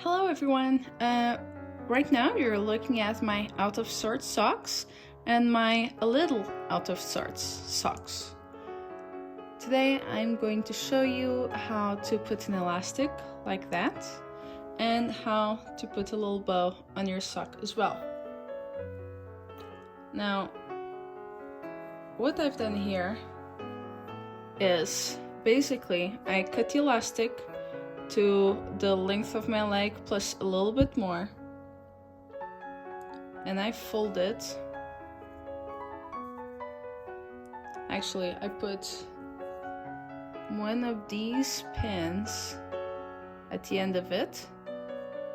Hello everyone! Right now you're looking at my out of sorts socks and my a little out of sorts socks. Today I'm going to show you how to put an elastic like that and how to put a little bow on your sock as well. Now, what I've done here is basically I cut the elastic to the length of my leg plus a little bit more, and I fold it. Actually, I put one of these pins at the end of it,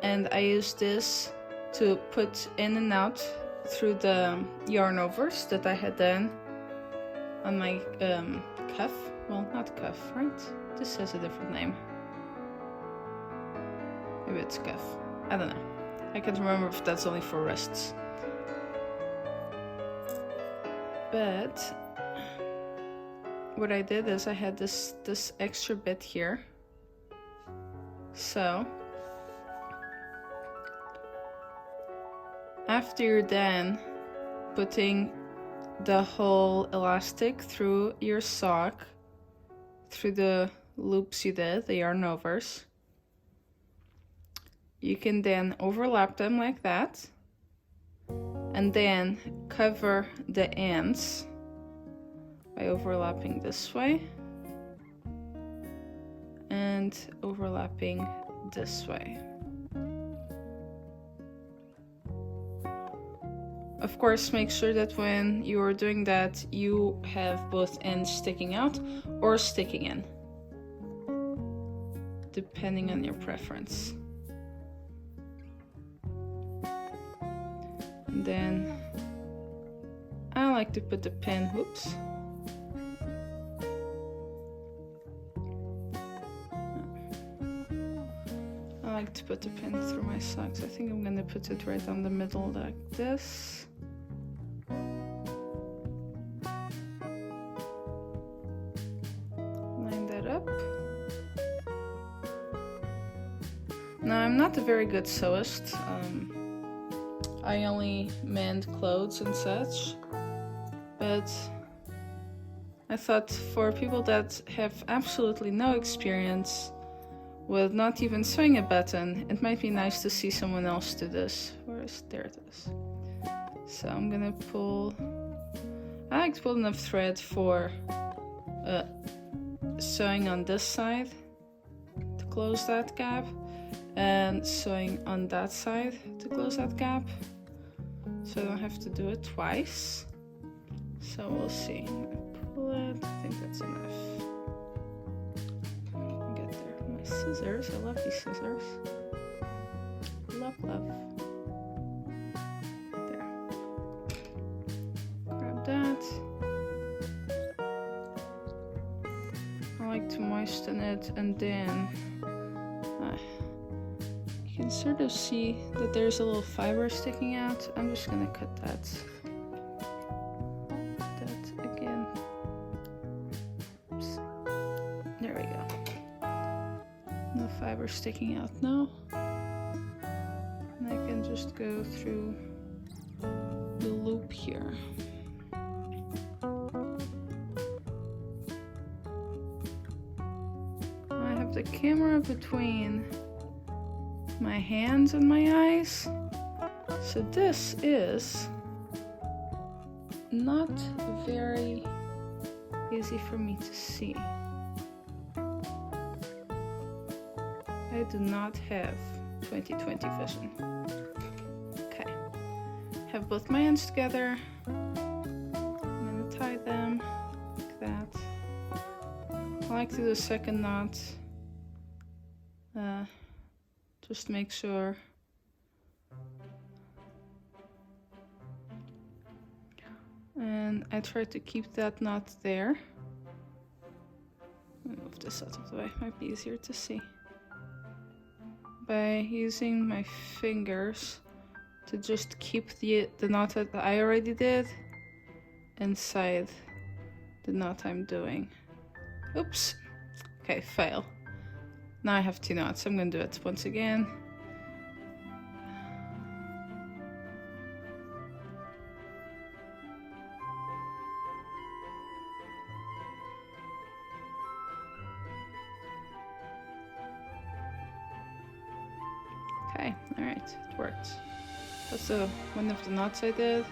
and I use this to put in and out through the yarn overs that I had done on my cuff. Well, not cuff, right? This has a different name. Maybe it's cuff. I don't know. I can't remember if that's only for wrists. But what I did is I had this extra bit here. So after you're done putting the whole elastic through your sock, through the loops you did, the yarn overs, you can then overlap them like that and then cover the ends by overlapping this way and overlapping this way. Of course, make sure that when you are doing that, you have both ends sticking out or sticking in, depending on your preference. And then I like to put the pin, whoops. I like to put the pin through my socks. I think I'm gonna put it right on the middle like this. Line that up. Now, I'm not a very good sewist. I only mend clothes and such, but I thought for people that have absolutely no experience with not even sewing a button, it might be nice to see someone else do this. There it is. So I'm gonna pull, I like to pull enough thread for sewing on this side to close that gap, and sewing on that side to close that gap, so I don't have to do it twice. So we'll see. Pull it. I think that's enough. Get there. My scissors. I love these scissors. Love. There. Grab that. I like to moisten it, and then you can sort of see that there's a little fiber sticking out. I'm just gonna cut that again. Oops. There we go. No fiber sticking out now. And I can just go through the loop here. I have the camera between my hands and my eyes, so this is not very easy for me to see. I do not have 20/20 vision. Okay, have both my ends together. I'm gonna tie them like that. I like to do a second knot. Just make sure and I try to keep that knot there. Let me move this out of the way, might be easier to see. By using my fingers to just keep the knot that I already did inside the knot I'm doing. Oops. Okay, fail. Now I have two knots. I'm gonna do it once again. Okay, alright, it worked. That's one of the knots I did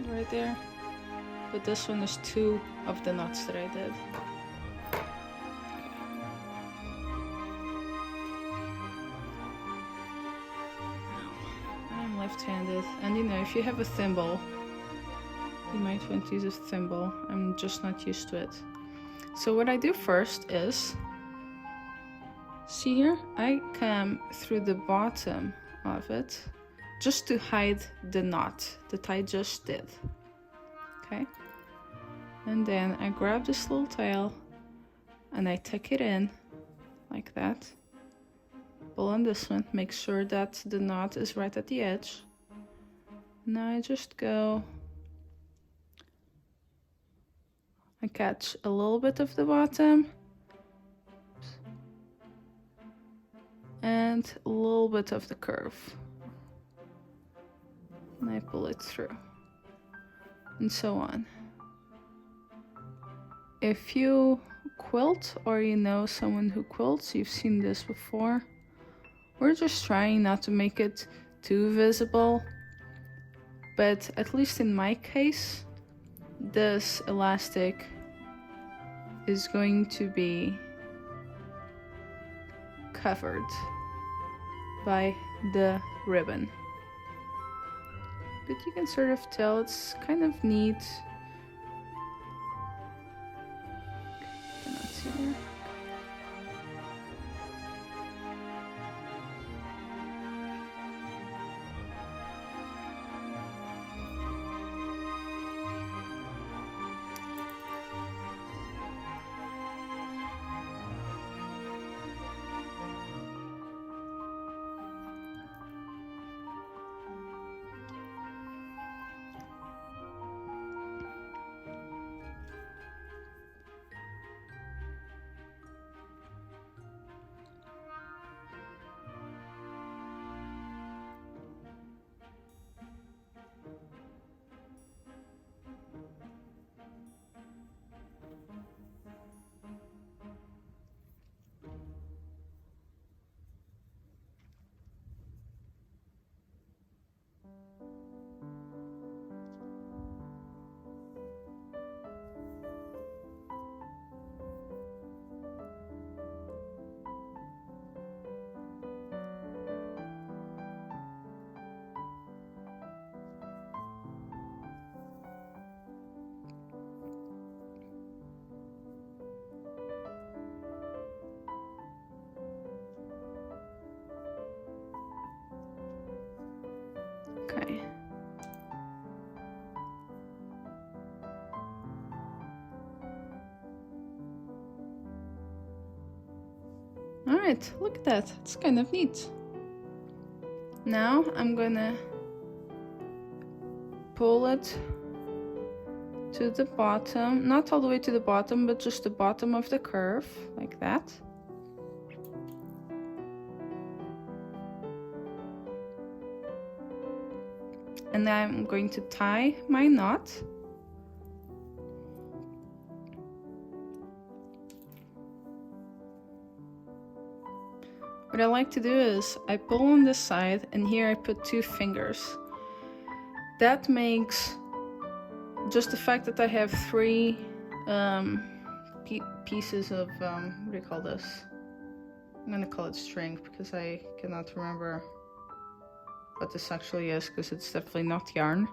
right there. But this one is 2 of the knots that I did. I'm left-handed, and you know, if you have a thimble, you might want to use a thimble. I'm just not used to it. So what I do first is, see here, I come through the bottom of it just to hide the knot that I just did. Okay, and then I grab this little tail and I tuck it in like that. Pull on this one, make sure that the knot is right at the edge. Now I just go, I catch a little bit of the bottom and a little bit of the curve, and I pull it through, and so on. If you quilt, or you know someone who quilts, you've seen this before. We're just trying not to make it too visible, but at least in my case, this elastic is going to be covered by the ribbon. But you can sort of tell it's kind of neat. Cannot see there. Okay. Alright, look at that. It's kind of neat. Now I'm gonna pull it to the bottom, not all the way to the bottom, but just the bottom of the curve, like that. And now I'm going to tie my knot. What I like to do is I pull on this side, and here I put 2 fingers. That makes just the fact that I have 3 pieces of, what do you call this? I'm gonna call it string because I cannot remember what this actually is, because it's definitely not yarn.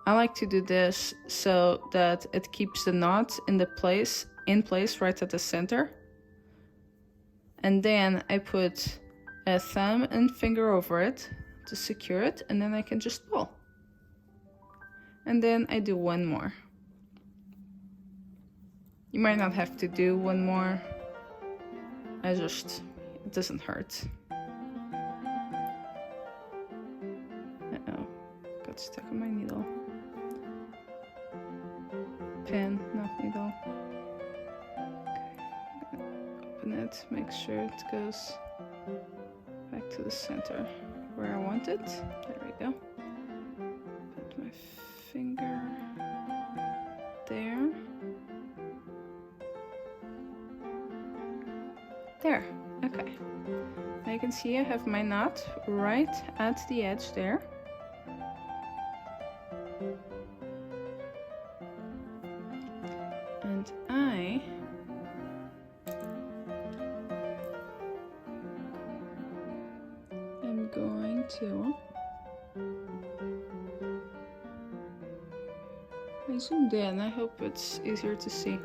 I like to do this so that it keeps the knot in place right at the center. And then I put a thumb and finger over it to secure it, and then I can just pull. And then I do 1 more. You might not have to do 1 more. It doesn't hurt. Uh-oh, got stuck on my needle. Pen, not needle. Open it, make sure it goes back to the center where I want it. There we go. Put my finger there. There, okay. I can see I have my knot right at the edge there. And I am going to... I zoomed in, I hope it's easier to see.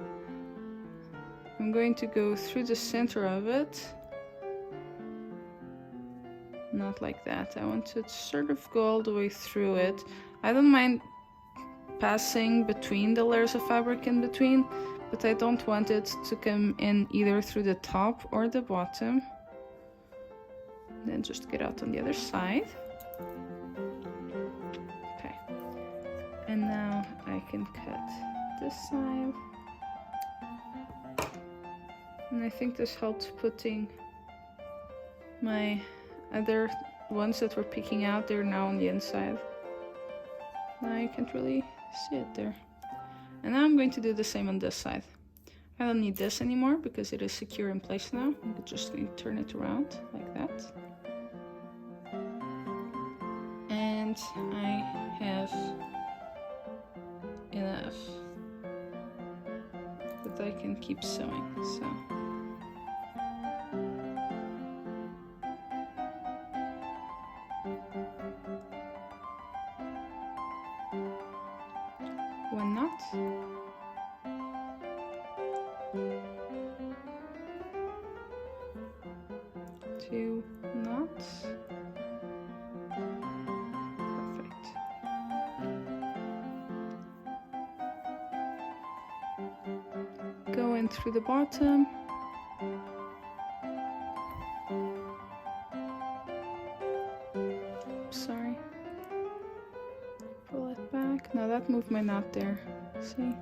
I'm going to go through the center of it. Not like that. I want to sort of go all the way through it. I don't mind passing between the layers of fabric in between, but I don't want it to come in either through the top or the bottom. Then just get out on the other side. Okay. And now I can cut this side. And I think this helped putting my other ones that were peeking out, they're now on the inside. Now you can't really see it there. And now I'm going to do the same on this side. I don't need this anymore because it is secure in place now. I'm just going to turn it around like that. And I have enough that I can keep sewing. So one knot, two knots, perfect. Go in through the bottom. Sorry. Pull it back. Now that moved my knot there. See? I'm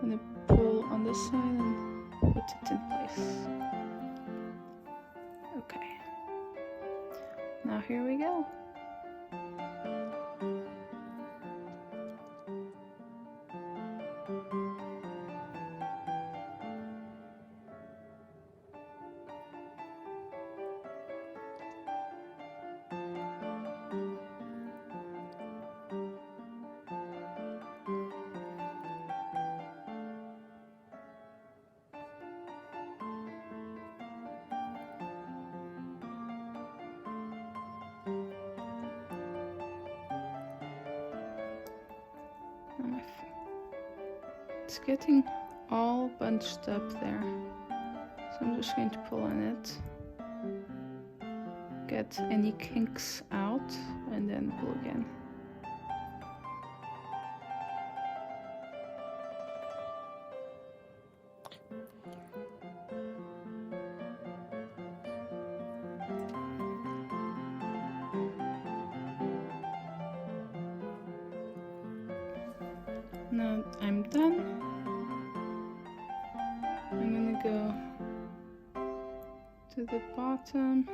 gonna pull on this side and put it in place. Okay. Now here we go. It's getting all bunched up there, so I'm just going to pull on it, get any kinks out, and then pull again. Now I'm done. I'm gonna go to the bottom,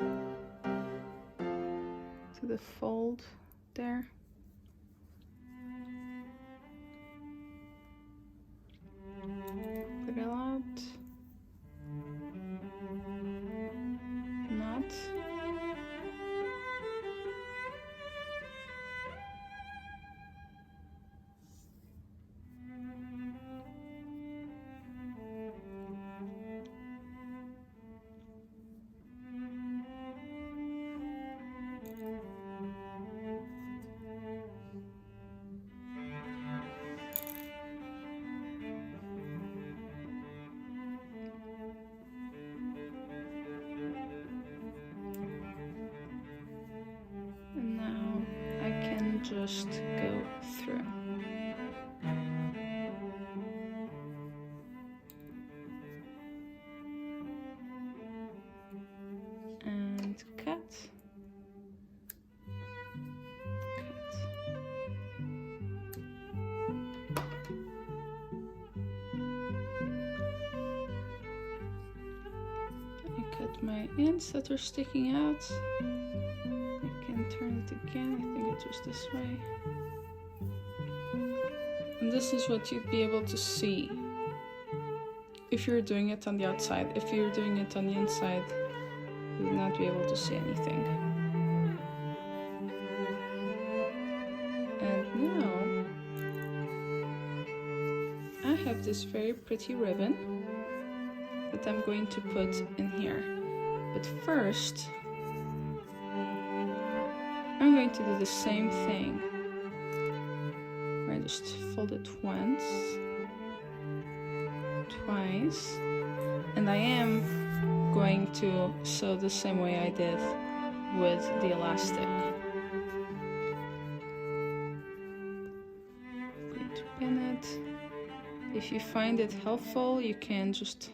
to the fold there. Put it out. Knot. Just go through. And cut. I cut my ends that are sticking out. Turn it again. I think it was this way. And this is what you'd be able to see if you're doing it on the outside. If you're doing it on the inside, you would not be able to see anything. And now I have this very pretty ribbon that I'm going to put in here. But first, I'm going to do the same thing. I just fold it once, twice, and I am going to sew the same way I did with the elastic. I'm going to pin it. If you find it helpful, you can just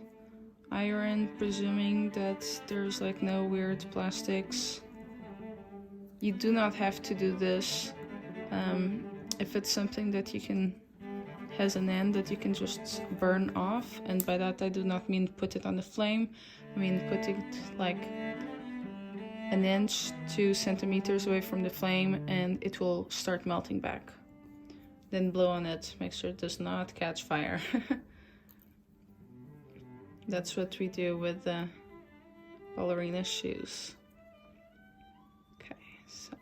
iron, presuming that there's like no weird plastics. You do not have to do this. If it's something that you can has an end that you can just burn off, and by that I do not mean put it on the flame. I mean put it like an inch, 2 centimeters away from the flame, and it will start melting back. Then blow on it, make sure it does not catch fire. That's what we do with the ballerina shoes. Okay, so.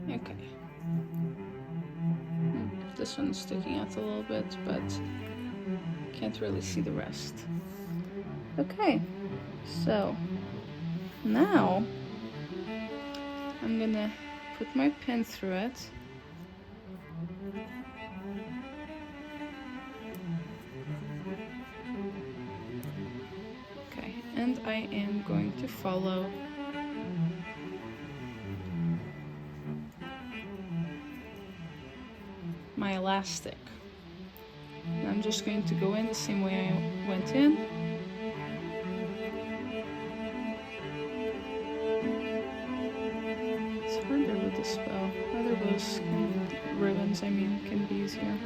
Okay. This one's sticking out a little bit, but can't really see the rest. Okay, so now I'm gonna put my pin through it. Okay, and I am going to follow my elastic. And I'm just going to go in the same way I went in. It's harder with this bow. Other bows, ribbons, I mean, can be easier.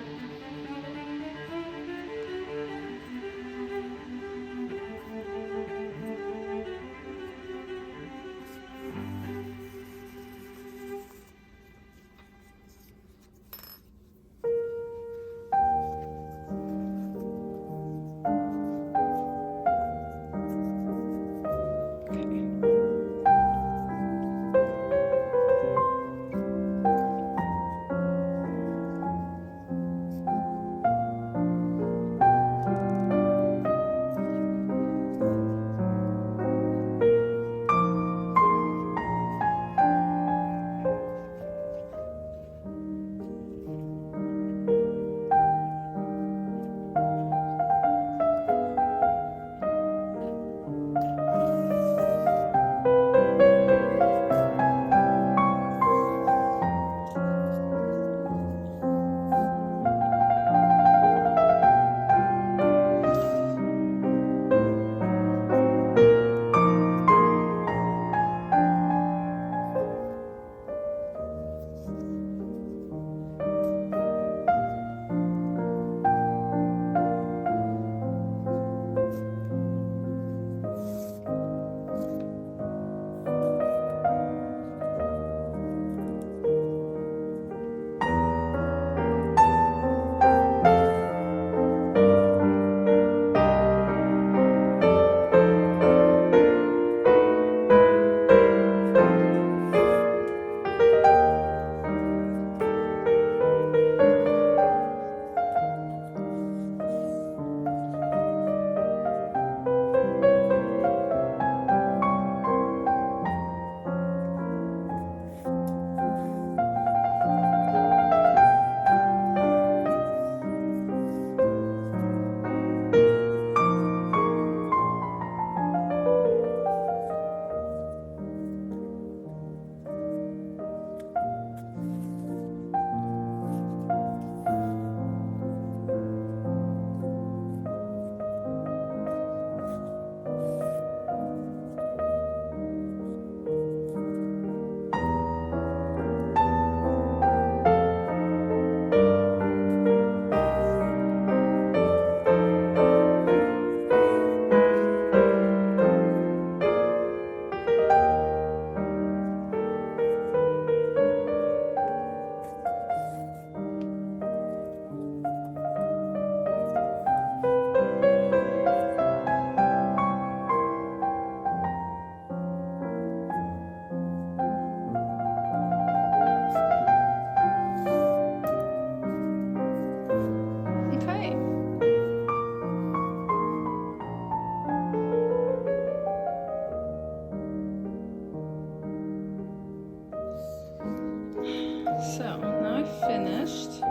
So now I've finished.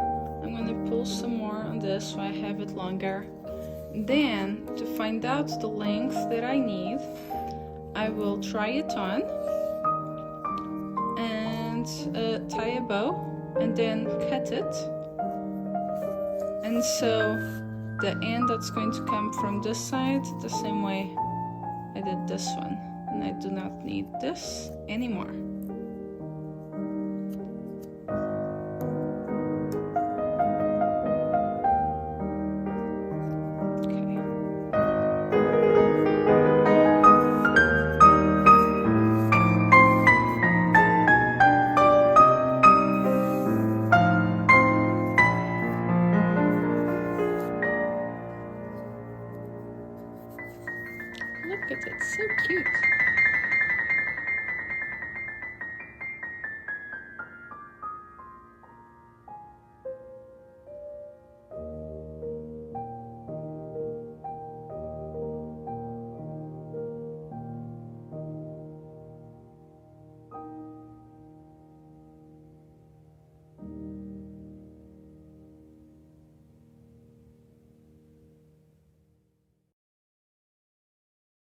I'm gonna pull some more on this so I have it longer. Then, to find out the length that I need, I will try it on and tie a bow and then cut it. And so the end that's going to come from this side, the same way I did this one. And I do not need this anymore.